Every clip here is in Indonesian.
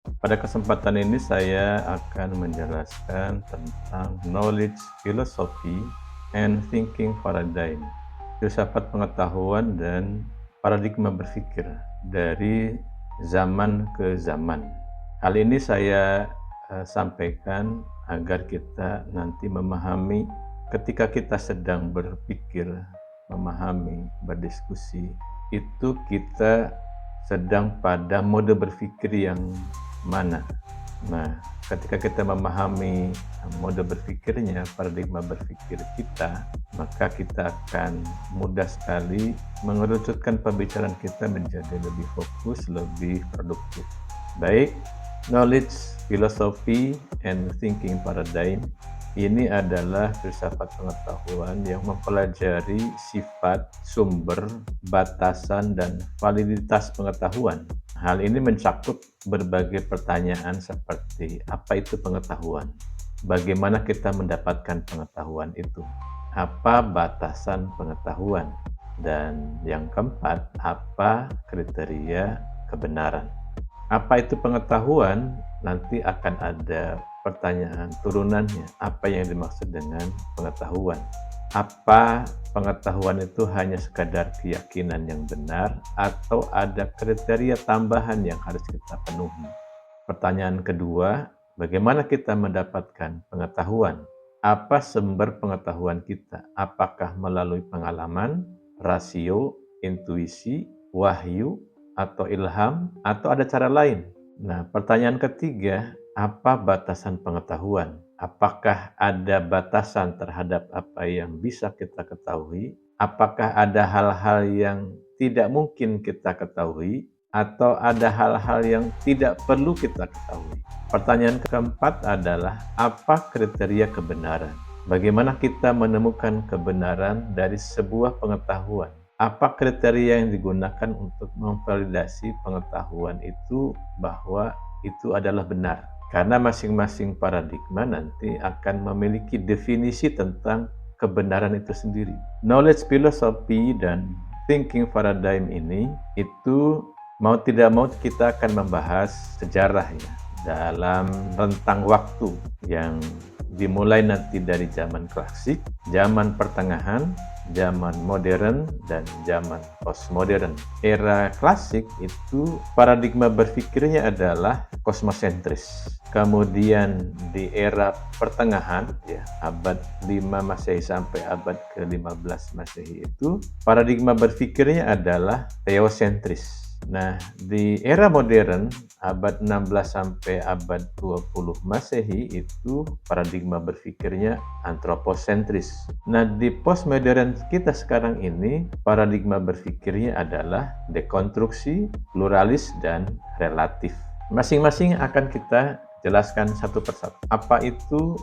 Pada kesempatan ini saya akan menjelaskan tentang knowledge philosophy and thinking paradigm, filsafat pengetahuan dan paradigma berpikir dari zaman ke zaman. Hal ini saya sampaikan agar kita nanti memahami ketika kita sedang berpikir, memahami, berdiskusi, itu kita sedang pada mode berpikir yang mana. Nah, ketika kita memahami mode berpikirnya, paradigma berpikir kita, maka kita akan mudah sekali mengerucutkan pembicaraan kita menjadi lebih fokus, lebih produktif. Baik, knowledge, philosophy, and thinking paradigm ini adalah filsafat pengetahuan yang mempelajari sifat, sumber, batasan, dan validitas pengetahuan. Hal ini mencakup berbagai pertanyaan seperti apa itu pengetahuan? Bagaimana kita mendapatkan pengetahuan itu? Apa batasan pengetahuan? Dan yang keempat, apa kriteria kebenaran? Apa itu pengetahuan? Nanti akan ada pertanyaan turunannya. Apa yang dimaksud dengan pengetahuan? Apa pengetahuan itu hanya sekadar keyakinan yang benar atau ada kriteria tambahan yang harus kita penuhi? Pertanyaan kedua, bagaimana kita mendapatkan pengetahuan? Apa sumber pengetahuan kita? Apakah melalui pengalaman, rasio, intuisi, wahyu, atau ilham, atau ada cara lain? Nah, pertanyaan ketiga, apa batasan pengetahuan? Apakah ada batasan terhadap apa yang bisa kita ketahui? Apakah ada hal-hal yang tidak mungkin kita ketahui? Atau ada hal-hal yang tidak perlu kita ketahui? Pertanyaan keempat adalah, apa kriteria kebenaran? Bagaimana kita menemukan kebenaran dari sebuah pengetahuan? Apa kriteria yang digunakan untuk memvalidasi pengetahuan itu bahwa itu adalah benar? Karena masing-masing paradigma nanti akan memiliki definisi tentang kebenaran itu sendiri. Knowledge philosophy dan thinking paradigm ini itu mau tidak mau kita akan membahas sejarah ya, dalam rentang waktu yang dimulai nanti dari zaman klasik, zaman pertengahan, zaman modern, dan zaman postmodern. Era klasik itu paradigma berpikirnya adalah kosmosentris. Kemudian di era pertengahan, ya, abad 5 Masehi sampai abad ke-15 Masehi itu, paradigma berpikirnya adalah teosentris. Nah, di era modern, abad 16 sampai abad 20 Masehi itu paradigma berpikirnya antroposentris. Nah, di postmodern kita sekarang ini, paradigma berpikirnya adalah dekonstruksi, pluralis, dan relatif. Masing-masing akan kita jelaskan satu persatu. Apa itu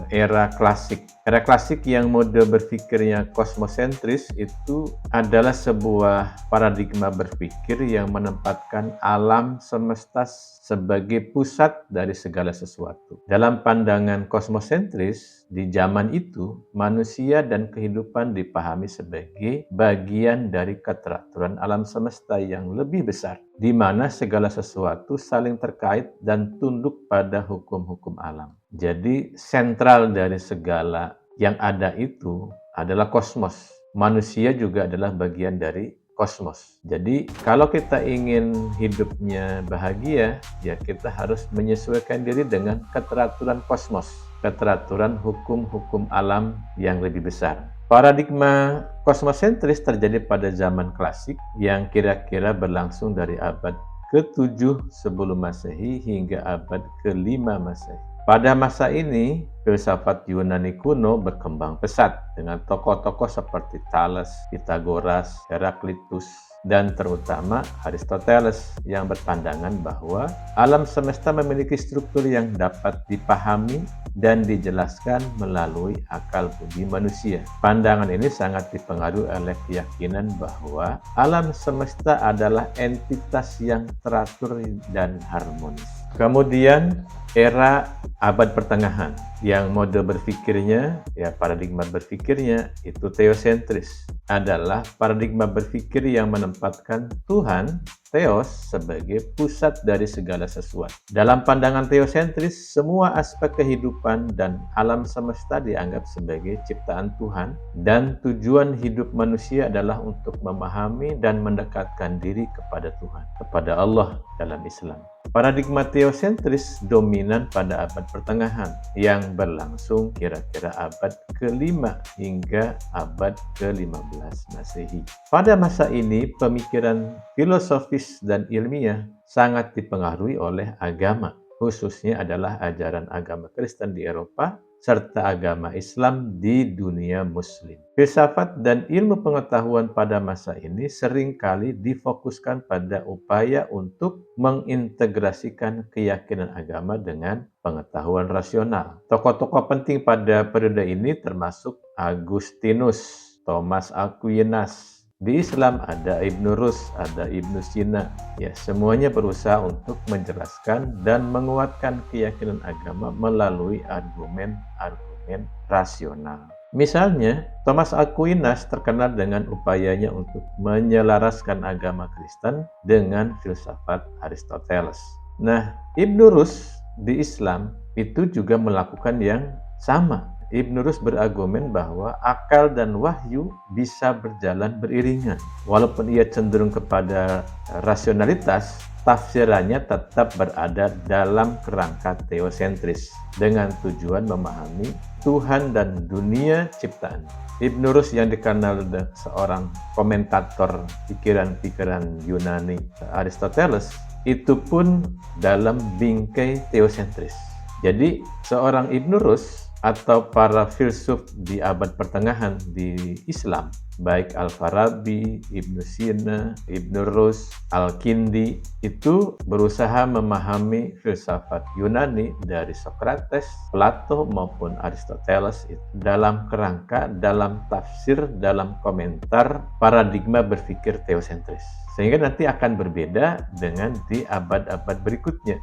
era klasik? Era klasik yang mode berpikirnya kosmosentris itu adalah sebuah paradigma berpikir yang menempatkan alam semesta sebagai pusat dari segala sesuatu. Dalam pandangan kosmosentris, di zaman itu manusia dan kehidupan dipahami sebagai bagian dari keteraturan alam semesta yang lebih besar, di mana segala sesuatu saling terkait dan tunduk pada hukum-hukum alam. Jadi sentral dari segala yang ada itu adalah kosmos. Manusia juga adalah bagian dari kosmos. Jadi kalau kita ingin hidupnya bahagia, ya kita harus menyesuaikan diri dengan keteraturan kosmos, keteraturan hukum-hukum alam yang lebih besar. Paradigma kosmosentris terjadi pada zaman klasik yang kira-kira berlangsung dari abad ke-7 sebelum Masehi hingga abad ke-5 Masehi. Pada masa ini, filsafat Yunani kuno berkembang pesat dengan tokoh-tokoh seperti Thales, Pythagoras, Heraklitus, dan terutama Aristoteles yang berpandangan bahwa alam semesta memiliki struktur yang dapat dipahami dan dijelaskan melalui akal budi manusia. Pandangan ini sangat dipengaruhi oleh keyakinan bahwa alam semesta adalah entitas yang teratur dan harmonis. Kemudian era abad pertengahan yang mode berpikirnya, ya paradigma berpikirnya itu teosentris, adalah paradigma berpikir yang menempatkan Tuhan, Theos, sebagai pusat dari segala sesuatu. Dalam pandangan teosentris, semua aspek kehidupan dan alam semesta dianggap sebagai ciptaan Tuhan, dan tujuan hidup manusia adalah untuk memahami dan mendekatkan diri kepada Tuhan, kepada Allah dalam Islam. Paradigma teosentris dominan pada abad pertengahan yang berlangsung kira-kira abad ke-5 hingga abad ke-15 Masehi. Pada masa ini, pemikiran filosofis dan ilmiah sangat dipengaruhi oleh agama, khususnya adalah ajaran agama Kristen di Eropa serta agama Islam di dunia Muslim. Filsafat dan ilmu pengetahuan pada masa ini seringkali difokuskan pada upaya untuk mengintegrasikan keyakinan agama dengan pengetahuan rasional. Tokoh-tokoh penting pada periode ini termasuk Agustinus, Thomas Aquinas. Di Islam ada Ibnu Rus, ada Ibnu Sina. Ya, semuanya berusaha untuk menjelaskan dan menguatkan keyakinan agama melalui argumen-argumen rasional. Misalnya, Thomas Aquinas terkenal dengan upayanya untuk menyelaraskan agama Kristen dengan filsafat Aristoteles. Nah, Ibnu Rus di Islam itu juga melakukan yang sama. Ibnu Rus berargumen bahwa akal dan wahyu bisa berjalan beriringan. Walaupun ia cenderung kepada rasionalitas, tafsirannya tetap berada dalam kerangka teosentris dengan tujuan memahami Tuhan dan dunia ciptaan. Ibnu Rus yang dikenal seorang komentator pikiran-pikiran Yunani Aristoteles itu pun dalam bingkai teosentris. Jadi seorang Ibnu Rus atau para filsuf di abad pertengahan di Islam, baik Al-Farabi, Ibnu Sina, Ibnu Rus, Al-Kindi, itu berusaha memahami filsafat Yunani dari Socrates, Plato maupun Aristoteles dalam kerangka, dalam tafsir, dalam komentar paradigma berpikir teosentris. Sehingga nanti akan berbeda dengan di abad-abad berikutnya.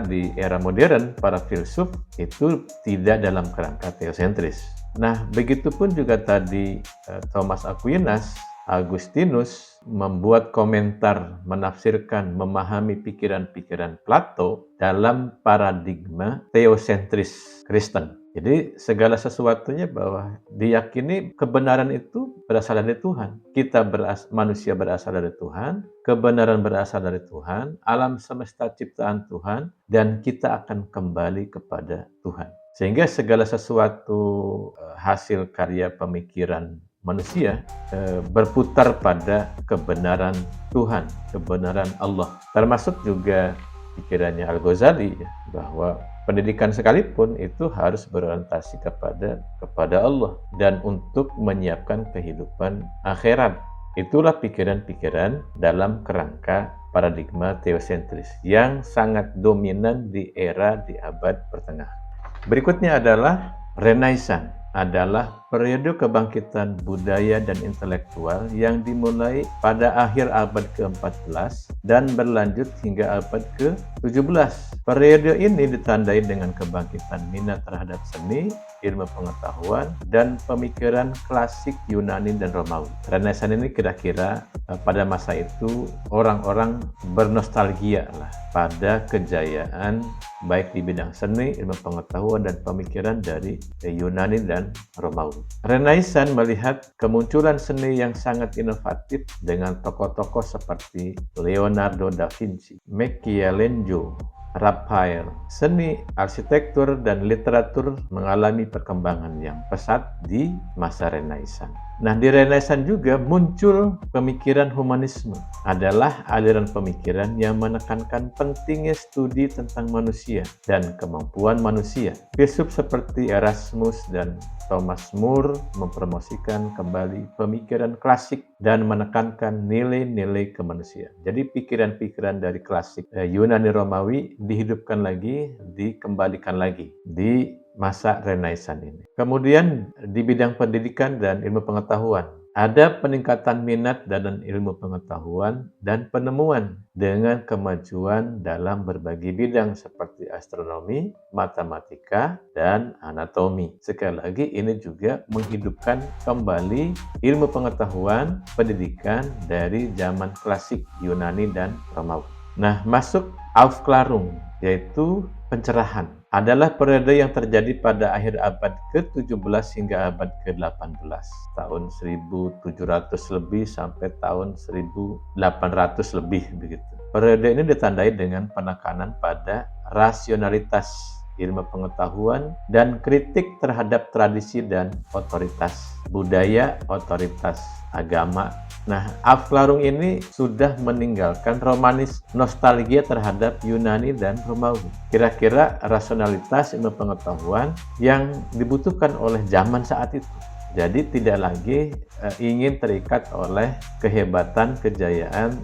Di era modern, para filsuf itu tidak dalam kerangka teosentris. Nah, begitupun juga tadi Thomas Aquinas, Agustinus membuat komentar, menafsirkan, memahami pikiran-pikiran Plato dalam paradigma teosentris Kristen. Jadi segala sesuatunya bahwa diyakini kebenaran itu berasal dari Tuhan. Manusia berasal dari Tuhan, kebenaran berasal dari Tuhan, alam semesta ciptaan Tuhan, dan kita akan kembali kepada Tuhan. Sehingga segala sesuatu hasil karya pemikiran manusia berputar pada kebenaran Tuhan, kebenaran Allah. Termasuk juga pikirannya Al-Ghazali bahwa pendidikan sekalipun itu harus berorientasi kepada Allah dan untuk menyiapkan kehidupan akhirat. Itulah pikiran-pikiran dalam kerangka paradigma teosentris yang sangat dominan di abad pertengahan. Berikutnya adalah Renaissance, adalah periode kebangkitan budaya dan intelektual yang dimulai pada akhir abad ke-14 dan berlanjut hingga abad ke-17. Periode ini ditandai dengan kebangkitan minat terhadap seni, ilmu pengetahuan, dan pemikiran klasik Yunani dan Romawi. Renaissance ini kira-kira pada masa itu orang-orang bernostalgia lah pada kejayaan baik di bidang seni, ilmu pengetahuan, dan pemikiran dari Yunani dan Romawi. Renaissance melihat kemunculan seni yang sangat inovatif dengan tokoh-tokoh seperti Leonardo da Vinci, Michelangelo, Raphael. Seni, arsitektur, dan literatur mengalami perkembangan yang pesat di masa Renaissance. Nah, di Renaissance juga muncul pemikiran humanisme, adalah aliran pemikiran yang menekankan pentingnya studi tentang manusia dan kemampuan manusia. Filsuf seperti Erasmus dan Thomas More mempromosikan kembali pemikiran klasik dan menekankan nilai-nilai kemanusiaan. Jadi pikiran-pikiran dari klasik Yunani Romawi dihidupkan lagi, dikembalikan lagi di masa Renaissance ini. Kemudian di bidang pendidikan dan ilmu pengetahuan, ada peningkatan minat dan ilmu pengetahuan dan penemuan dengan kemajuan dalam berbagai bidang seperti astronomi, matematika, dan anatomi. Sekali lagi, ini juga menghidupkan kembali ilmu pengetahuan pendidikan dari zaman klasik Yunani dan Romawi. Nah, masuk Aufklärung, yaitu pencerahan, adalah periode yang terjadi pada akhir abad ke-17 hingga abad ke-18, tahun 1700 lebih sampai tahun 1800 lebih begitu. Periode ini ditandai dengan penekanan pada rasionalitas ilmu pengetahuan dan kritik terhadap tradisi dan otoritas budaya, otoritas agama. Nah, Aufklärung ini sudah meninggalkan romanis nostalgia terhadap Yunani dan Romawi. Kira-kira rasionalitas ilmu pengetahuan yang dibutuhkan oleh zaman saat itu. Jadi tidak lagi ingin terikat oleh kehebatan, kejayaan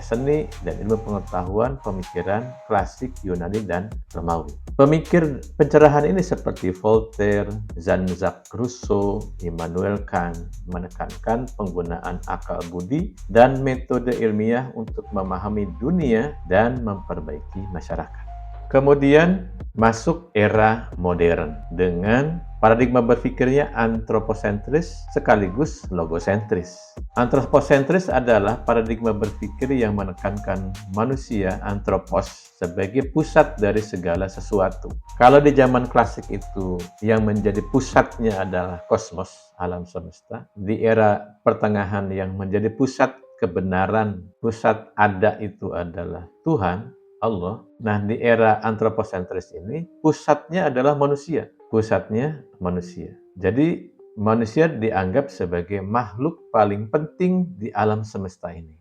seni dan ilmu pengetahuan pemikiran klasik Yunani dan Romawi. Pemikir pencerahan ini seperti Voltaire, Jean-Jacques Rousseau, Immanuel Kant menekankan penggunaan akal budi dan metode ilmiah untuk memahami dunia dan memperbaiki masyarakat. Kemudian masuk era modern dengan paradigma berpikirnya antroposentris sekaligus logosentris. Antroposentris adalah paradigma berpikir yang menekankan manusia antropos sebagai pusat dari segala sesuatu. Kalau di zaman klasik itu yang menjadi pusatnya adalah kosmos, alam semesta, di era pertengahan yang menjadi pusat kebenaran, pusat ada itu adalah Tuhan, Allah. Nah, di era antroposentris ini pusatnya adalah manusia. Pusatnya manusia. Jadi manusia dianggap sebagai makhluk paling penting di alam semesta ini.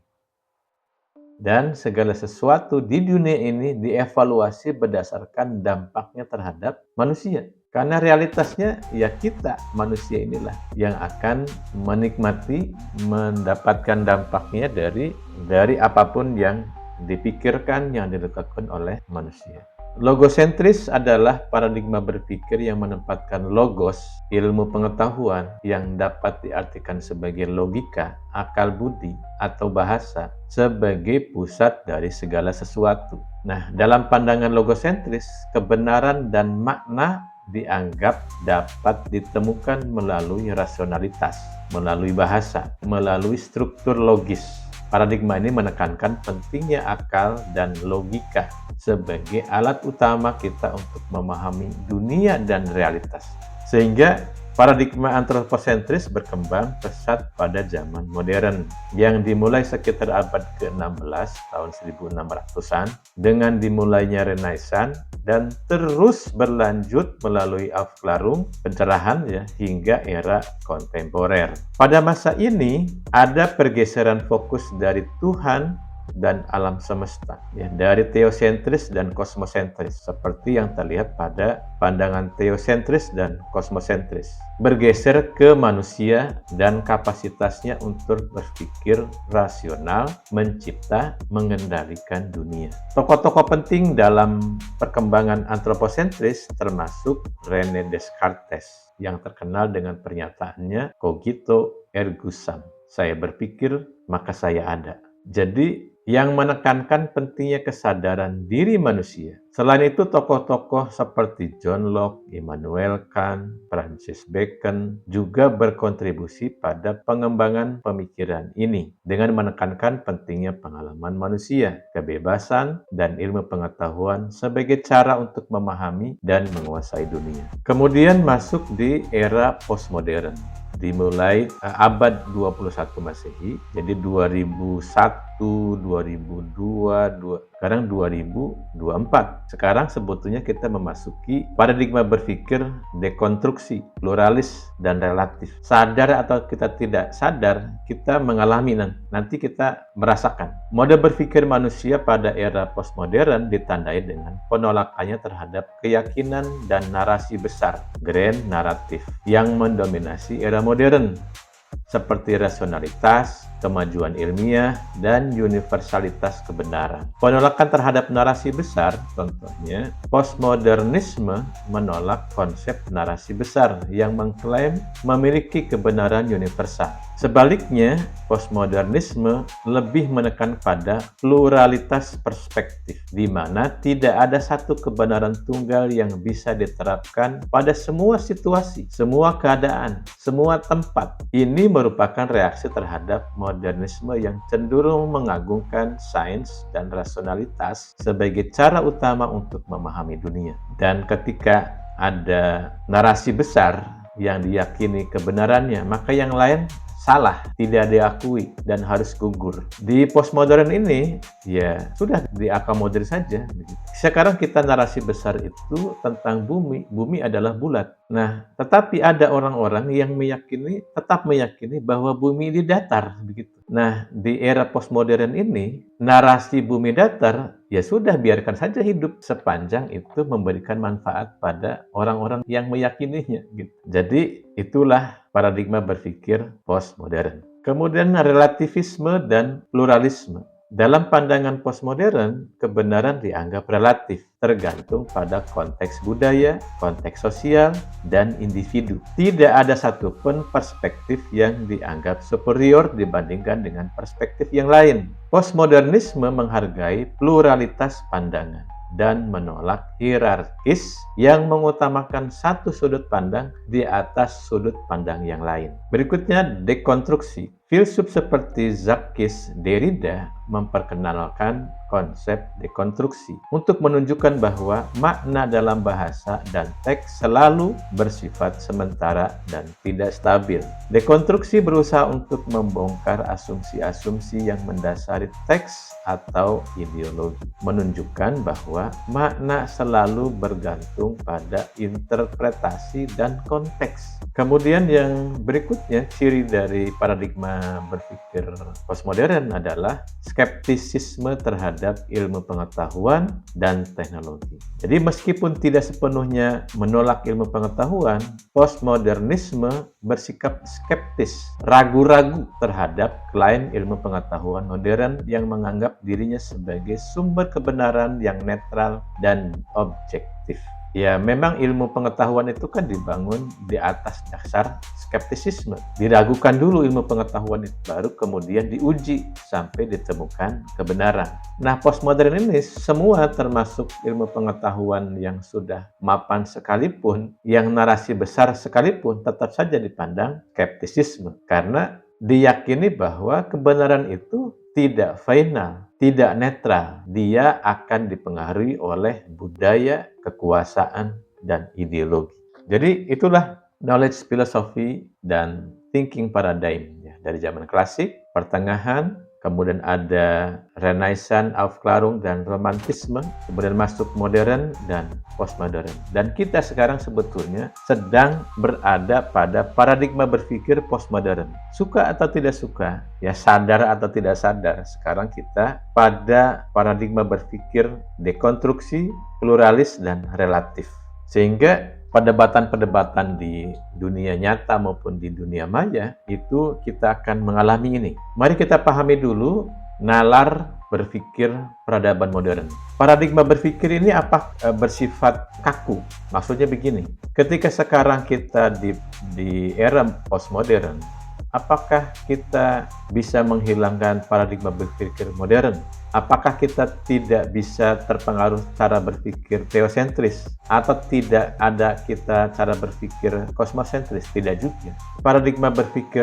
Dan segala sesuatu di dunia ini dievaluasi berdasarkan dampaknya terhadap manusia. Karena realitasnya ya kita manusia inilah yang akan menikmati, mendapatkan dampaknya dari apapun yang dipikirkan, yang dilakukan oleh manusia. Logosentris adalah paradigma berpikir yang menempatkan logos, ilmu pengetahuan yang dapat diartikan sebagai logika, akal budi, atau bahasa sebagai pusat dari segala sesuatu. Nah, dalam pandangan logosentris, kebenaran dan makna dianggap dapat ditemukan melalui rasionalitas, melalui bahasa, melalui struktur logis. Paradigma ini menekankan pentingnya akal dan logika sebagai alat utama kita untuk memahami dunia dan realitas. Sehingga paradigma antroposentris berkembang pesat pada zaman modern yang dimulai sekitar abad ke-16 tahun 1600-an dengan dimulainya Renaissance dan terus berlanjut melalui Aufklärung, pencerahan ya, hingga era kontemporer. Pada masa ini ada pergeseran fokus dari Tuhan dan alam semesta, ya, dari teosentris dan kosmosentris seperti yang terlihat pada pandangan teosentris dan kosmosentris, bergeser ke manusia dan kapasitasnya untuk berpikir rasional, mencipta, mengendalikan dunia. Tokoh-tokoh penting dalam perkembangan antroposentris termasuk René Descartes yang terkenal dengan pernyataannya cogito ergo sum, saya berpikir maka saya ada. Jadi yang menekankan pentingnya kesadaran diri manusia. Selain itu, tokoh-tokoh seperti John Locke, Immanuel Kant, Francis Bacon juga berkontribusi pada pengembangan pemikiran ini dengan menekankan pentingnya pengalaman manusia, kebebasan, dan ilmu pengetahuan sebagai cara untuk memahami dan menguasai dunia. Kemudian masuk di era postmodern. Dimulai abad 21 Masehi, jadi 2001, 2002, sekarang 2024. Sekarang sebetulnya kita memasuki paradigma berpikir dekonstruksi, pluralis, dan relatif. Sadar atau kita tidak sadar, kita mengalami nanti kita merasakan. Mode berpikir manusia pada era postmodern ditandai dengan penolakannya terhadap keyakinan dan narasi besar, grand naratif, yang mendominasi era modern. seperti rasionalitas, kemajuan ilmiah, dan universalitas kebenaran. Penolakan terhadap narasi besar, contohnya, postmodernisme menolak konsep narasi besar yang mengklaim memiliki kebenaran universal. Sebaliknya, postmodernisme lebih menekan pada pluralitas perspektif, di mana tidak ada satu kebenaran tunggal yang bisa diterapkan pada semua situasi, semua keadaan, semua tempat. Ini merupakan reaksi terhadap modernisme yang cenderung mengagungkan sains dan rasionalitas sebagai cara utama untuk memahami dunia. Dan ketika ada narasi besar yang diyakini kebenarannya, maka yang lain salah, tidak diakui, dan harus gugur. Di postmodern ini, ya sudah diakomodir saja. Sekarang kita narasi besar itu tentang bumi. Bumi adalah bulat. Nah, tetapi ada orang-orang yang tetap meyakini bahwa bumi ini datar, begitu. Nah, di era postmodern ini, narasi bumi datar, ya sudah biarkan saja hidup sepanjang itu memberikan manfaat pada orang-orang yang meyakininya. Gitu. Jadi, itulah paradigma berpikir postmodern. Kemudian relativisme dan pluralisme. Dalam pandangan postmodern, kebenaran dianggap relatif, tergantung pada konteks budaya, konteks sosial, dan individu. Tidak ada satupun perspektif yang dianggap superior dibandingkan dengan perspektif yang lain. Postmodernisme menghargai pluralitas pandangan dan menolak hierarkis yang mengutamakan satu sudut pandang di atas sudut pandang yang lain. Berikutnya, dekonstruksi. Filsuf seperti Jacques Derrida memperkenalkan konsep dekonstruksi untuk menunjukkan bahwa makna dalam bahasa dan teks selalu bersifat sementara dan tidak stabil. Dekonstruksi berusaha untuk membongkar asumsi-asumsi yang mendasari teks atau ideologi, menunjukkan bahwa makna selalu bergantung pada interpretasi dan konteks. Kemudian yang berikutnya, ciri dari paradigma berpikir postmodern adalah skeptisisme terhadap ilmu pengetahuan dan teknologi. Jadi meskipun tidak sepenuhnya menolak ilmu pengetahuan, postmodernisme bersikap skeptis, ragu-ragu terhadap klaim ilmu pengetahuan modern yang menganggap dirinya sebagai sumber kebenaran yang netral dan objektif. Ya, memang ilmu pengetahuan itu kan dibangun di atas dasar skeptisisme. Diragukan dulu ilmu pengetahuan itu, baru kemudian diuji sampai ditemukan kebenaran. Nah, postmodern ini semua termasuk ilmu pengetahuan yang sudah mapan sekalipun, yang narasi besar sekalipun, tetap saja dipandang skeptisisme. Karena diyakini bahwa kebenaran itu tidak final, tidak netral. Dia akan dipengaruhi oleh budaya, kekuasaan, dan ideologi. Jadi itulah knowledge philosophy dan thinking paradigm ya, dari zaman klasik, pertengahan, kemudian ada Renaissance, Aufklärung, dan Romantisme, kemudian masuk modern dan postmodern. Dan kita sekarang sebetulnya sedang berada pada paradigma berpikir postmodern. Suka atau tidak suka, ya sadar atau tidak sadar, sekarang kita pada paradigma berpikir dekonstruksi, pluralis, dan relatif. Sehingga perdebatan-perdebatan di dunia nyata maupun di dunia maya itu kita akan mengalami ini. Mari kita pahami dulu nalar berpikir peradaban modern. Paradigma berpikir ini bersifat kaku. Maksudnya begini, ketika sekarang kita di era postmodern, apakah kita bisa menghilangkan paradigma berpikir modern? Apakah kita tidak bisa terpengaruh cara berpikir teosentris? Atau tidak ada kita cara berpikir kosmosentris? Tidak juga. Paradigma berpikir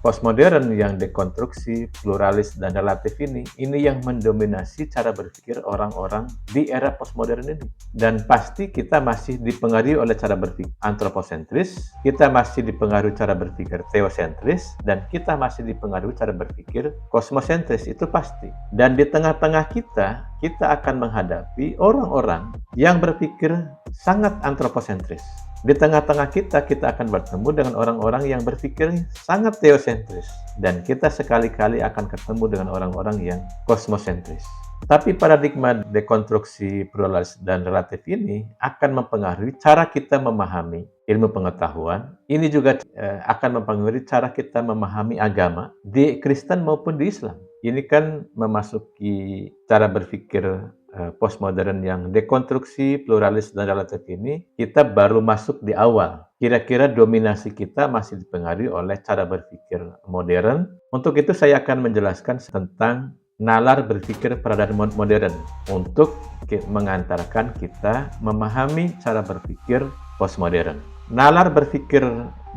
postmodern yang dekonstruksi, pluralis, dan relatif ini yang mendominasi cara berpikir orang-orang di era postmodern ini. Dan pasti kita masih dipengaruhi oleh cara berpikir antroposentris, kita masih dipengaruhi cara berpikir teosentris, dan kita masih dipengaruhi cara berpikir kosmosentris, itu pasti. Dan di tengah-tengah kita akan menghadapi orang-orang yang berpikir sangat antroposentris. Di tengah-tengah kita akan bertemu dengan orang-orang yang berpikir sangat teosentris. Dan kita sekali-kali akan ketemu dengan orang-orang yang kosmosentris. Tapi paradigma dekonstruksi, pluralis, dan relatif ini akan mempengaruhi cara kita memahami ilmu pengetahuan. Ini juga akan mempengaruhi cara kita memahami agama di Kristen maupun di Islam. Ini kan memasuki cara berpikir postmodern yang dekonstruksi, pluralis, dan relatif ini, kita baru masuk di awal. Kira-kira dominasi kita masih dipengaruhi oleh cara berpikir modern. Untuk itu saya akan menjelaskan tentang nalar berpikir paradigma modern untuk mengantarkan kita memahami cara berpikir postmodern. Nalar berpikir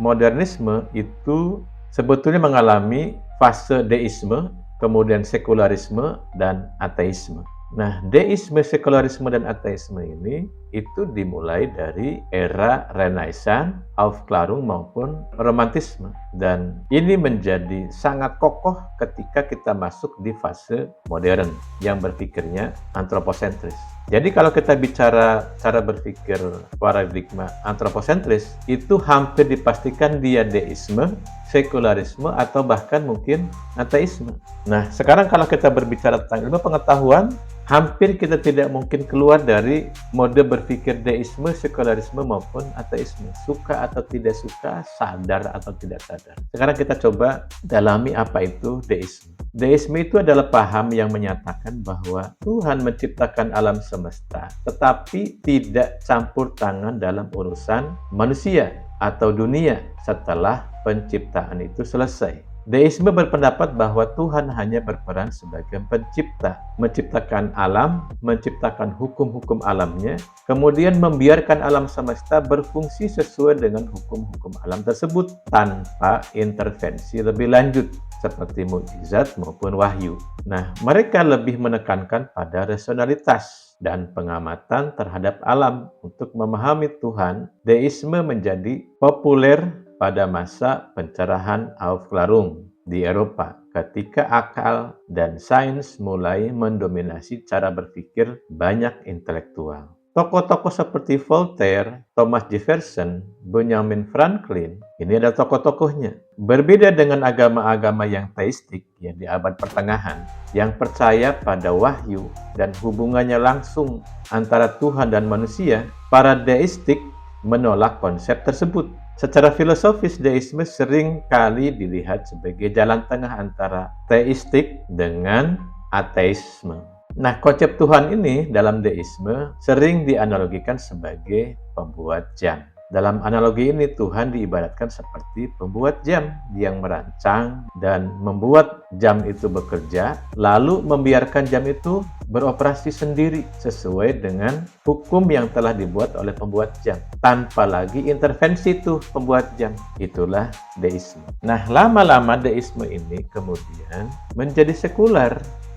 modernisme itu sebetulnya mengalami fase deisme, kemudian sekularisme, dan ateisme. Nah, deisme, sekularisme, dan ateisme ini itu dimulai dari era Renaissance, Aufklärung maupun Romantisme. Dan ini menjadi sangat kokoh ketika kita masuk di fase modern yang berpikirnya antroposentris. Jadi kalau kita bicara cara berpikir paradigma antroposentris, itu hampir dipastikan dia deisme, sekularisme, atau bahkan mungkin ateisme. Nah, sekarang kalau kita berbicara tentang ilmu pengetahuan, hampir kita tidak mungkin keluar dari mode berpikir deisme, sekularisme, maupun ateisme. Suka atau tidak suka, sadar atau tidak sadar. Sekarang kita coba dalami apa itu deisme. Deisme itu adalah paham yang menyatakan bahwa Tuhan menciptakan alam semesta, tetapi tidak campur tangan dalam urusan manusia atau dunia setelah penciptaan itu selesai. Deisme berpendapat bahwa Tuhan hanya berperan sebagai pencipta, menciptakan alam, menciptakan hukum-hukum alamnya, kemudian membiarkan alam semesta berfungsi sesuai dengan hukum-hukum alam tersebut tanpa intervensi lebih lanjut seperti mukjizat maupun wahyu. Nah, mereka lebih menekankan pada rasionalitas dan pengamatan terhadap alam. Untuk memahami Tuhan, deisme menjadi populer pada masa pencerahan Aufklärung di Eropa, ketika akal dan sains mulai mendominasi cara berpikir banyak intelektual. Tokoh-tokoh seperti Voltaire, Thomas Jefferson, Benjamin Franklin, ini adalah tokoh-tokohnya. Berbeda dengan agama-agama yang teistik ya, di abad pertengahan, yang percaya pada wahyu dan hubungannya langsung antara Tuhan dan manusia, para deistik menolak konsep tersebut. Secara filosofis, deisme sering kali dilihat sebagai jalan tengah antara teistik dengan ateisme. Nah, konsep Tuhan ini dalam deisme sering dianalogikan sebagai pembuat jam. Dalam analogi ini, Tuhan diibaratkan seperti pembuat jam yang merancang dan membuat jam itu bekerja, lalu membiarkan jam itu beroperasi sendiri sesuai dengan hukum yang telah dibuat oleh pembuat jam, tanpa lagi intervensi tuh pembuat jam. Itulah deisme. Nah, lama-lama deisme ini kemudian menjadi sekuler.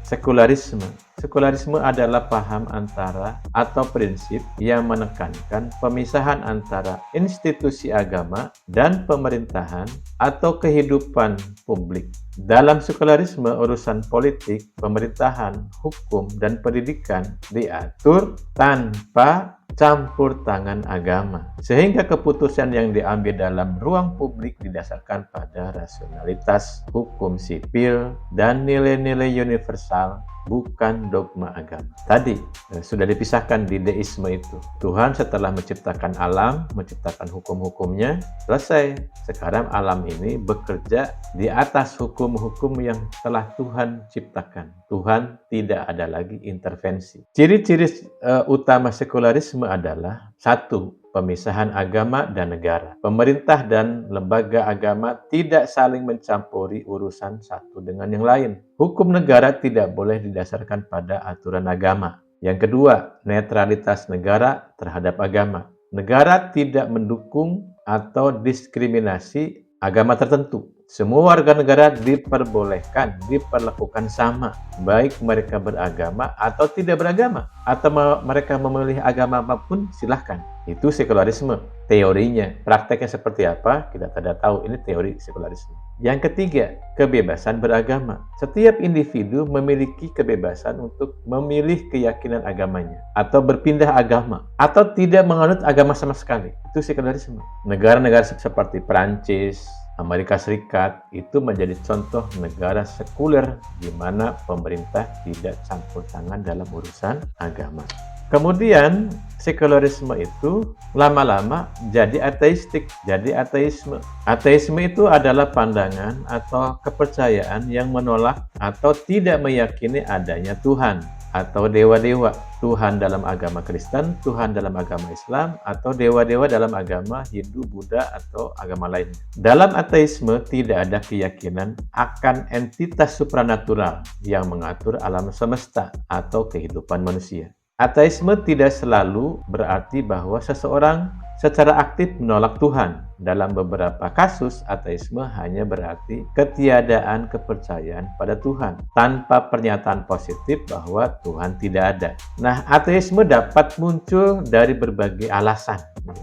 Sekularisme. Sekularisme adalah paham antara atau prinsip yang menekankan pemisahan antara institusi agama dan pemerintahan atau kehidupan publik. Dalam sekularisme, urusan politik, pemerintahan, hukum, dan pendidikan diatur tanpa campur tangan agama. Sehingga keputusan yang diambil dalam ruang publik didasarkan pada rasionalitas, hukum sipil, dan nilai-nilai universal, bukan dogma agama. Tadi sudah dipisahkan di deisme itu. Tuhan setelah menciptakan alam, menciptakan hukum-hukumnya, selesai. Sekarang alam ini bekerja di atas hukum-hukum yang telah Tuhan ciptakan. Tuhan tidak ada lagi intervensi. Ciri-ciri utama sekularisme adalah: satu, pemisahan agama dan negara. Pemerintah dan lembaga agama tidak saling mencampuri urusan satu dengan yang lain. Hukum negara tidak boleh didasarkan pada aturan agama. Yang kedua, netralitas negara terhadap agama. Negara tidak mendukung atau diskriminasi agama tertentu. Semua warga negara diperbolehkan, diperlakukan sama, baik mereka beragama atau tidak beragama, atau mereka memilih agama apapun, silahkan. Itu sekularisme. Teorinya, prakteknya seperti apa, kita tidak tahu. Ini teori sekularisme. Yang ketiga, kebebasan beragama. Setiap individu memiliki kebebasan untuk memilih keyakinan agamanya, atau berpindah agama, atau tidak menganut agama sama sekali. Itu sekularisme. Negara-negara seperti Perancis, Amerika Serikat itu menjadi contoh negara sekuler di mana pemerintah tidak campur tangan dalam urusan agama. Kemudian sekularisme itu lama-lama jadi ateistik, jadi ateisme. Ateisme itu adalah pandangan atau kepercayaan yang menolak atau tidak meyakini adanya Tuhan atau dewa-dewa. Tuhan dalam agama Kristen, Tuhan dalam agama Islam, atau dewa-dewa dalam agama Hindu, Buddha, atau agama lain. Dalam ateisme tidak ada keyakinan akan entitas supranatural yang mengatur alam semesta atau kehidupan manusia. Ateisme tidak selalu berarti bahwa seseorang secara aktif menolak Tuhan. Dalam beberapa kasus, ateisme hanya berarti ketiadaan kepercayaan pada Tuhan tanpa pernyataan positif bahwa Tuhan tidak ada. Nah, ateisme dapat muncul dari berbagai alasan.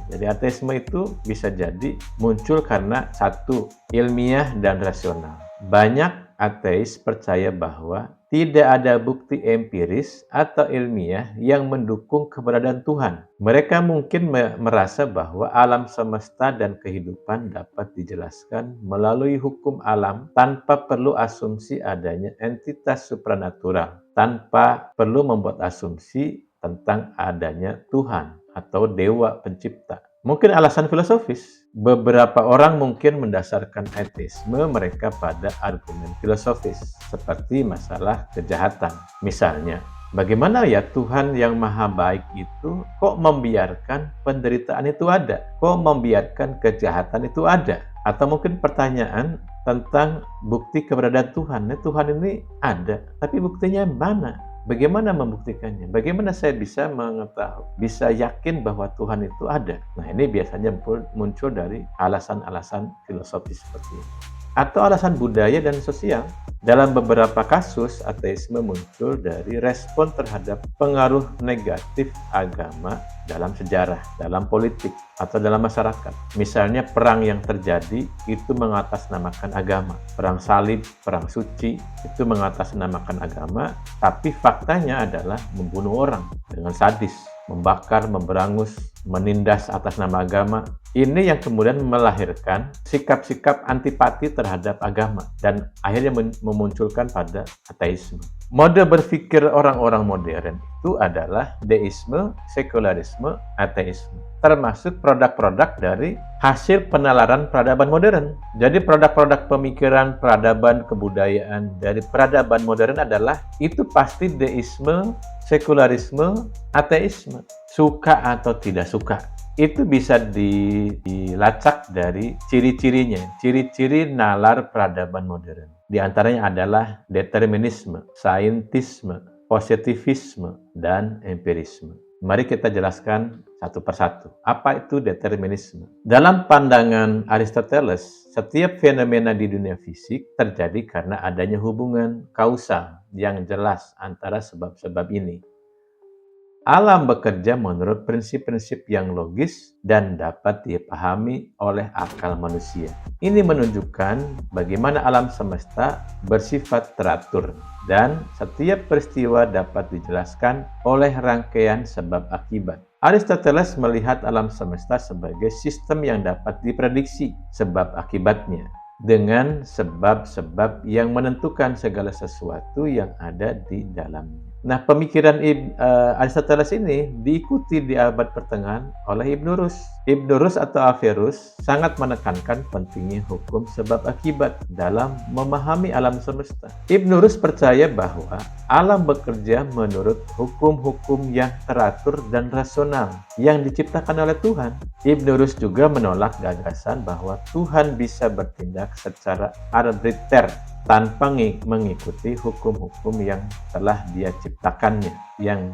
Jadi ateisme itu bisa jadi muncul karena satu, ilmiah dan rasional. Banyak ateis percaya bahwa tidak ada bukti empiris atau ilmiah yang mendukung keberadaan Tuhan. Mereka mungkin merasa bahwa alam semesta dan kehidupan dapat dijelaskan melalui hukum alam tanpa perlu asumsi adanya entitas supranatural, tanpa perlu membuat asumsi tentang adanya Tuhan atau dewa pencipta. Mungkin alasan filosofis. Beberapa orang mungkin mendasarkan ateisme mereka pada argumen filosofis, seperti masalah kejahatan. Misalnya, bagaimana ya Tuhan yang maha baik itu kok membiarkan penderitaan itu ada? Kok membiarkan kejahatan itu ada? Atau mungkin pertanyaan tentang bukti keberadaan Tuhan. Tuhan ini ada, tapi buktinya mana? Bagaimana membuktikannya? Bagaimana saya bisa mengetahui, bisa yakin bahwa Tuhan itu ada? Nah, ini biasanya muncul dari alasan-alasan filosofis seperti ini. Atau alasan budaya dan sosial. Dalam beberapa kasus, ateisme muncul dari respon terhadap pengaruh negatif agama dalam sejarah, dalam politik, atau dalam masyarakat. Misalnya perang yang terjadi itu mengatasnamakan agama. Perang salib, perang suci, itu mengatasnamakan agama, tapi faktanya adalah membunuh orang dengan sadis, membakar, memberangus, menindas atas nama agama. Ini yang kemudian melahirkan sikap-sikap antipati terhadap agama dan akhirnya memunculkan pada ateisme. Mode berpikir orang-orang modern itu adalah deisme, sekularisme, ateisme, termasuk produk-produk dari hasil penalaran peradaban modern. Jadi produk-produk pemikiran, peradaban, kebudayaan dari peradaban modern adalah itu pasti deisme, sekularisme, ateisme. Suka atau tidak suka. Itu bisa dilacak dari ciri-cirinya, ciri-ciri nalar peradaban modern. Di antaranya adalah determinisme, saintisme, positivisme, dan empirisme. Mari kita jelaskan satu persatu. Apa itu determinisme? Dalam pandangan Aristoteles, setiap fenomena di dunia fisik terjadi karena adanya hubungan kausal yang jelas antara sebab-sebab ini. Alam bekerja menurut prinsip-prinsip yang logis dan dapat dipahami oleh akal manusia. Ini menunjukkan bagaimana alam semesta bersifat teratur dan setiap peristiwa dapat dijelaskan oleh rangkaian sebab akibat. Aristoteles melihat alam semesta sebagai sistem yang dapat diprediksi sebab akibatnya dengan sebab-sebab yang menentukan segala sesuatu yang ada di dalamnya. Nah, pemikiran Aristoteles ini diikuti di abad pertengahan oleh Ibn Rus. Ibn Rus atau Averroes sangat menekankan pentingnya hukum sebab akibat dalam memahami alam semesta. Ibn Rus percaya bahwa alam bekerja menurut hukum-hukum yang teratur dan rasional yang diciptakan oleh Tuhan. Ibn Rus juga menolak gagasan bahwa Tuhan bisa bertindak secara arbitrter tanpa mengikuti hukum-hukum yang telah Dia ciptakannya, yang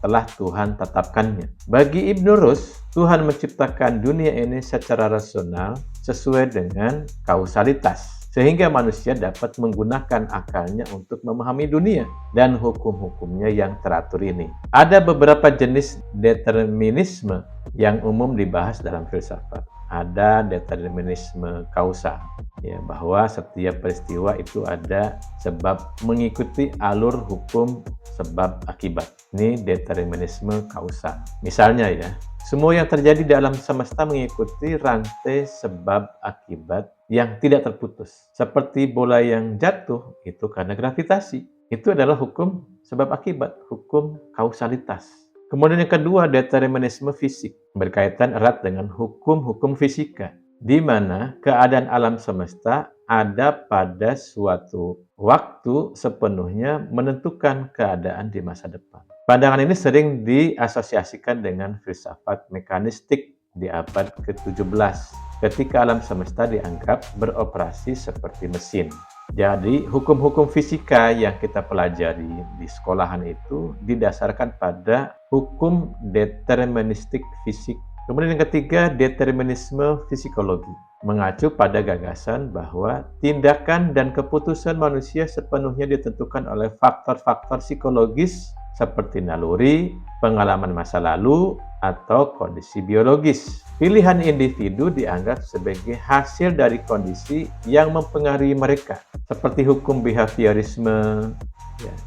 telah Tuhan tetapkannya. Bagi Ibn Rus, Tuhan menciptakan dunia ini secara rasional sesuai dengan kausalitas, sehingga manusia dapat menggunakan akalnya untuk memahami dunia dan hukum-hukumnya yang teratur ini. Ada beberapa jenis determinisme yang umum dibahas dalam filsafat. Ada determinisme kausal, ya, bahwa setiap peristiwa itu ada sebab mengikuti alur hukum sebab akibat. Ini determinisme kausal. Misalnya ya, semua yang terjadi di alam semesta mengikuti rantai sebab akibat yang tidak terputus. Seperti bola yang jatuh itu karena gravitasi. Itu adalah hukum sebab akibat, hukum kausalitas. Kemudian yang kedua, determinisme fisik, berkaitan erat dengan hukum-hukum fisika, di mana keadaan alam semesta ada pada suatu waktu sepenuhnya menentukan keadaan di masa depan. Pandangan ini sering diasosiasikan dengan filsafat mekanistik di abad ke-17, ketika alam semesta dianggap beroperasi seperti mesin. Jadi, hukum-hukum fisika yang kita pelajari di sekolahan itu didasarkan pada hukum deterministik fisik. Kemudian yang ketiga, determinisme psikologi, mengacu pada gagasan bahwa tindakan dan keputusan manusia sepenuhnya ditentukan oleh faktor-faktor psikologis seperti naluri, pengalaman masa lalu, atau kondisi biologis. Pilihan individu dianggap sebagai hasil dari kondisi yang mempengaruhi mereka, seperti hukum behaviorisme,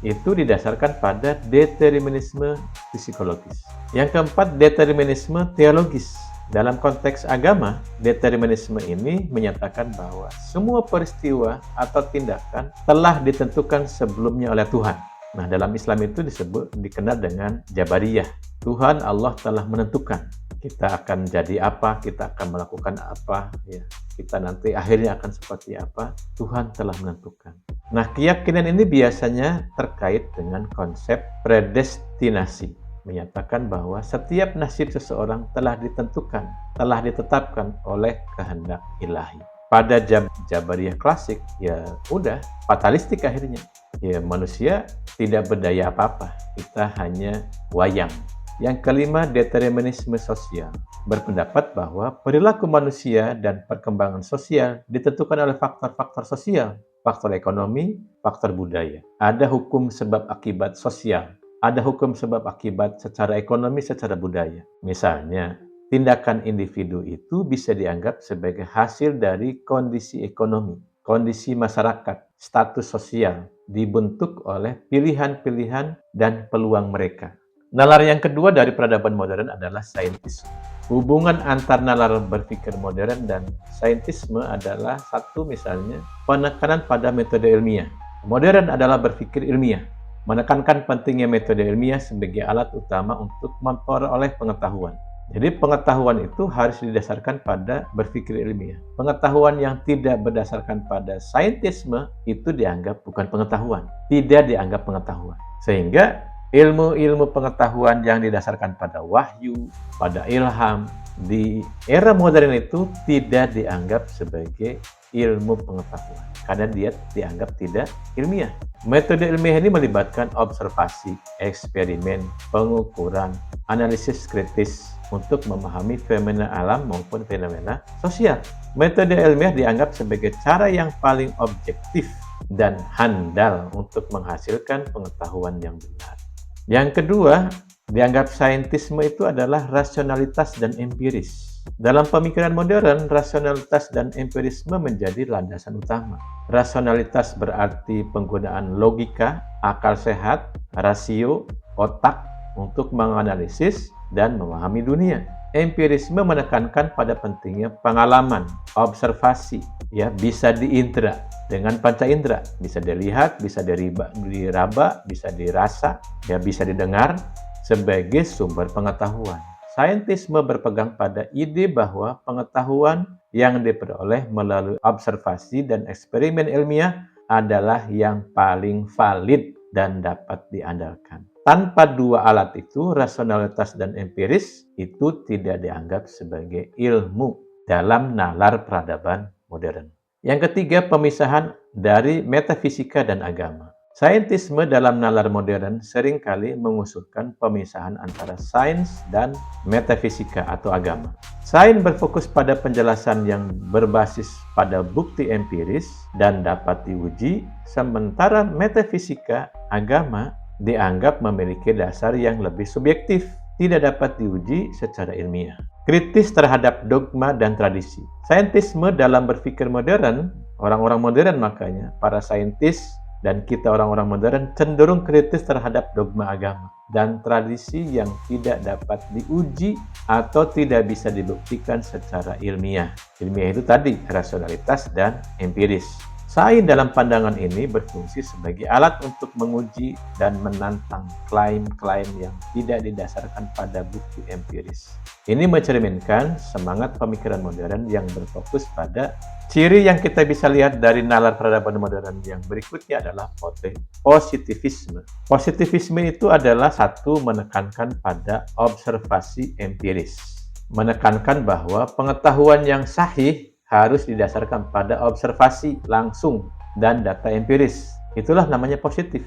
itu didasarkan pada determinisme psikologis. Yang keempat, determinisme teologis. Dalam konteks agama, determinisme ini menyatakan bahwa semua peristiwa atau tindakan telah ditentukan sebelumnya oleh Tuhan. Nah, dalam Islam itu dikenal dengan Jabariyah. Tuhan Allah telah menentukan kita akan jadi apa, kita akan melakukan apa, kita nanti akhirnya akan seperti apa, Tuhan telah menentukan. Nah, keyakinan ini biasanya terkait dengan konsep predestinasi, menyatakan bahwa setiap nasib seseorang telah ditentukan, telah ditetapkan oleh kehendak ilahi. Pada Jabariyah klasik, udah fatalistik akhirnya. Manusia tidak berdaya apa-apa, kita hanya wayang. Yang kelima, determinisme sosial, berpendapat bahwa perilaku manusia dan perkembangan sosial ditentukan oleh faktor-faktor sosial, faktor ekonomi, faktor budaya. Ada hukum sebab akibat sosial, ada hukum sebab akibat secara ekonomi, secara budaya. Misalnya, tindakan individu itu bisa dianggap sebagai hasil dari kondisi ekonomi, kondisi masyarakat, status sosial, dibentuk oleh pilihan-pilihan dan peluang mereka. Nalar yang kedua dari peradaban modern adalah saintisme. Hubungan antar nalar berpikir modern dan saintisme adalah satu, misalnya penekanan pada metode ilmiah. Modern adalah berpikir ilmiah, menekankan pentingnya metode ilmiah sebagai alat utama untuk memperoleh pengetahuan. Jadi pengetahuan itu harus didasarkan pada berpikir ilmiah. Pengetahuan yang tidak berdasarkan pada saintisme itu dianggap bukan pengetahuan, tidak dianggap pengetahuan. Sehingga ilmu-ilmu pengetahuan yang didasarkan pada wahyu, pada ilham, di era modern itu tidak dianggap sebagai ilmu pengetahuan, karena dia dianggap tidak ilmiah. Metode ilmiah ini melibatkan observasi, eksperimen, pengukuran, analisis kritis untuk memahami fenomena alam maupun fenomena sosial. Metode ilmiah dianggap sebagai cara yang paling objektif dan handal untuk menghasilkan pengetahuan yang benar. Yang kedua, dianggap saintisme itu adalah rasionalitas dan empiris. Dalam pemikiran modern, rasionalitas dan empirisme menjadi landasan utama. Rasionalitas berarti penggunaan logika, akal sehat, rasio, otak untuk menganalisis dan memahami dunia. Empirisme menekankan pada pentingnya pengalaman, observasi, bisa diindra dengan panca indera, bisa dilihat, bisa diraba, bisa dirasa, bisa didengar sebagai sumber pengetahuan. Saintisme berpegang pada ide bahwa pengetahuan yang diperoleh melalui observasi dan eksperimen ilmiah adalah yang paling valid dan dapat diandalkan. Tanpa dua alat itu, rasionalitas dan empiris itu tidak dianggap sebagai ilmu dalam nalar peradaban modern. Yang ketiga, pemisahan dari metafisika dan agama. Saintisme dalam nalar modern seringkali mengusulkan pemisahan antara sains dan metafisika atau agama. Sains berfokus pada penjelasan yang berbasis pada bukti empiris dan dapat diuji, sementara metafisika, agama, dianggap memiliki dasar yang lebih subjektif, tidak dapat diuji secara ilmiah. Kritis terhadap dogma dan tradisi. Saintisme dalam berpikir modern, orang-orang modern makanya, para saintis dan kita orang-orang modern cenderung kritis terhadap dogma agama dan tradisi yang tidak dapat diuji atau tidak bisa dibuktikan secara ilmiah. Ilmiah itu tadi, rasionalitas dan empiris. Sains dalam pandangan ini berfungsi sebagai alat untuk menguji dan menantang klaim-klaim yang tidak didasarkan pada bukti empiris. Ini mencerminkan semangat pemikiran modern yang berfokus pada ciri yang kita bisa lihat dari nalar peradaban modern yang berikutnya adalah positivisme. Positivisme itu adalah satu, menekankan pada observasi empiris. Menekankan bahwa pengetahuan yang sahih harus didasarkan pada observasi langsung dan data empiris. Itulah namanya positif.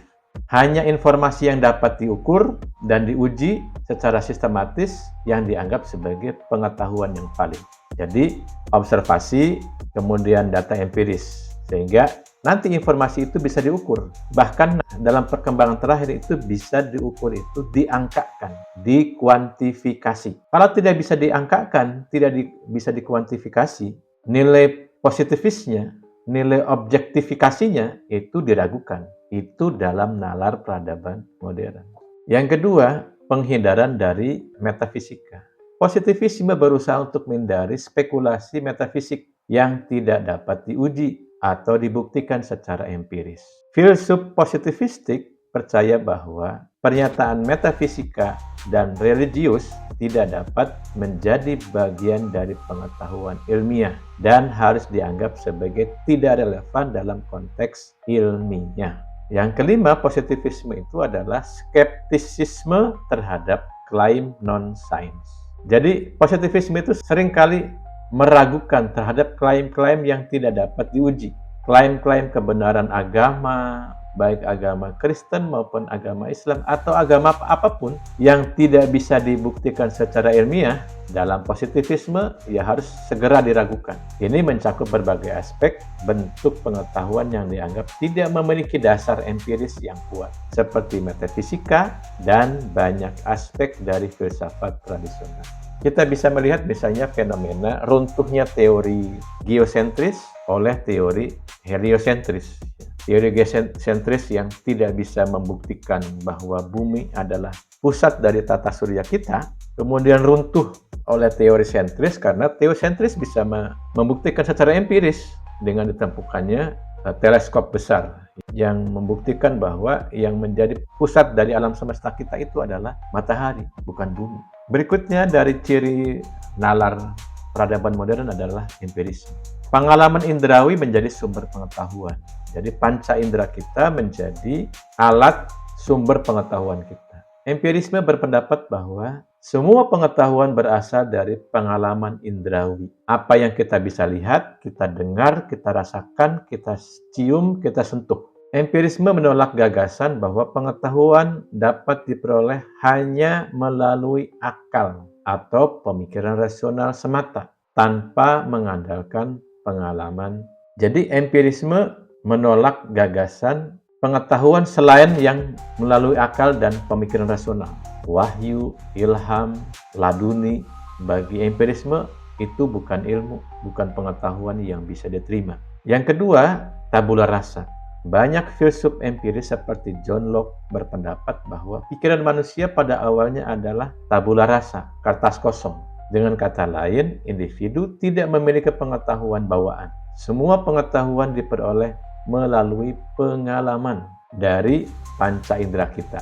Hanya informasi yang dapat diukur dan diuji secara sistematis yang dianggap sebagai pengetahuan yang valid. Jadi, observasi, kemudian data empiris. Sehingga nanti informasi itu bisa diukur. Bahkan dalam perkembangan terakhir itu bisa diukur, itu diangkakan, dikuantifikasi. Kalau tidak bisa diangkakan, tidak bisa dikuantifikasi, nilai positivisnya, nilai objektifikasinya itu diragukan. Itu dalam nalar peradaban modern. Yang kedua, penghindaran dari metafisika. Positivisme berusaha untuk menghindari spekulasi metafisik yang tidak dapat diuji atau dibuktikan secara empiris. Filsuf positivistik percaya bahwa pernyataan metafisika dan religius tidak dapat menjadi bagian dari pengetahuan ilmiah dan harus dianggap sebagai tidak relevan dalam konteks ilmiah. Yang kelima, positivisme itu adalah skeptisisme terhadap klaim non-sains. Jadi, positivisme itu seringkali meragukan terhadap klaim-klaim yang tidak dapat diuji. Klaim-klaim kebenaran agama, baik agama Kristen maupun agama Islam atau agama apapun yang tidak bisa dibuktikan secara ilmiah, dalam positivisme ya harus segera diragukan. Ini mencakup berbagai aspek bentuk pengetahuan yang dianggap tidak memiliki dasar empiris yang kuat, seperti metafisika dan banyak aspek dari filsafat tradisional. Kita bisa melihat misalnya fenomena runtuhnya teori geosentris oleh teori heliosentris. Teori geosentris yang tidak bisa membuktikan bahwa bumi adalah pusat dari tata surya kita, kemudian runtuh oleh teori sentris karena teosentris bisa membuktikan secara empiris dengan ditemukannya teleskop besar yang membuktikan bahwa yang menjadi pusat dari alam semesta kita itu adalah matahari, bukan bumi. Berikutnya dari ciri nalar peradaban modern adalah empirisme. Pengalaman indrawi menjadi sumber pengetahuan. Jadi panca indera kita menjadi alat sumber pengetahuan kita. Empirisme berpendapat bahwa semua pengetahuan berasal dari pengalaman indrawi. Apa yang kita bisa lihat, kita dengar, kita rasakan, kita cium, kita sentuh. Empirisme menolak gagasan bahwa pengetahuan dapat diperoleh hanya melalui akal atau pemikiran rasional semata, tanpa mengandalkan pengalaman. Jadi empirisme menolak gagasan pengetahuan selain yang melalui akal dan pemikiran rasional. Wahyu, ilham, laduni, bagi empirisme itu bukan ilmu, bukan pengetahuan yang bisa diterima. Yang kedua, tabula rasa. Banyak filsuf empiris seperti John Locke berpendapat bahwa pikiran manusia pada awalnya adalah tabula rasa, kertas kosong. Dengan kata lain, individu tidak memiliki pengetahuan bawaan. Semua pengetahuan diperoleh melalui pengalaman dari panca indera kita.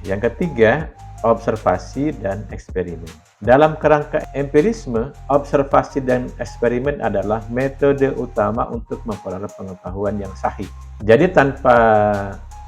Yang ketiga, observasi dan eksperimen. Dalam kerangka empirisme, observasi dan eksperimen adalah metode utama untuk memperoleh pengetahuan yang sahih. Jadi tanpa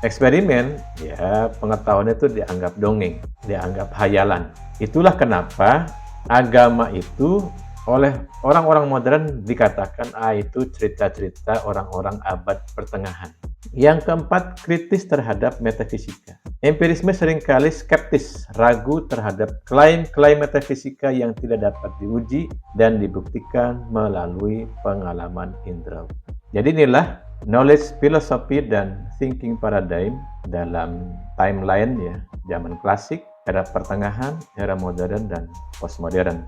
eksperimen, ya pengetahuan itu dianggap dongeng, dianggap hayalan. Itulah kenapa agama itu oleh orang-orang modern dikatakan itu cerita-cerita orang-orang abad pertengahan. Yang keempat, kritis terhadap metafisika. Empirisme seringkali skeptis, ragu terhadap klaim-klaim metafisika yang tidak dapat diuji dan dibuktikan melalui pengalaman indrawi. Jadi inilah knowledge philosophy dan thinking paradigm dalam timeline ya, zaman klasik, era pertengahan, era modern dan postmodern.